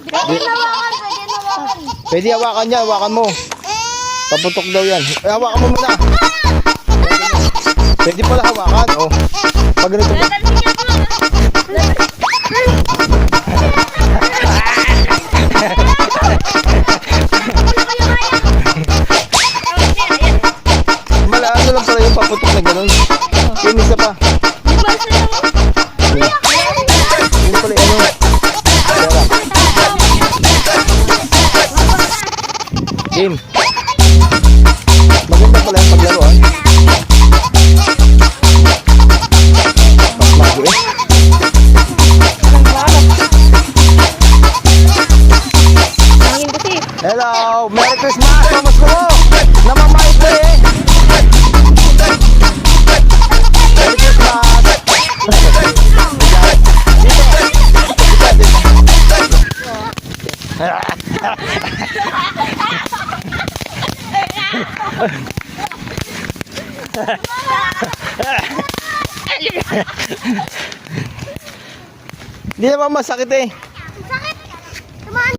Pwede nawakan, pwede nawakan. Pwede hawakan niya, hawakan mo. Paputok daw yan. Hawakan mo muna. Pwede pala hawakan. Oh. Pag ganito ba? Ano lang pala yung paputok na gano'n. Yung isa pa. Yung pala ano. Game. Maganda pala yung paglaro ah. Pasmago eh. Hello! Merry Christmas! Thomas ko mo! Namamahit ko eh! Merry Christmas! Hindi naman masakit eh.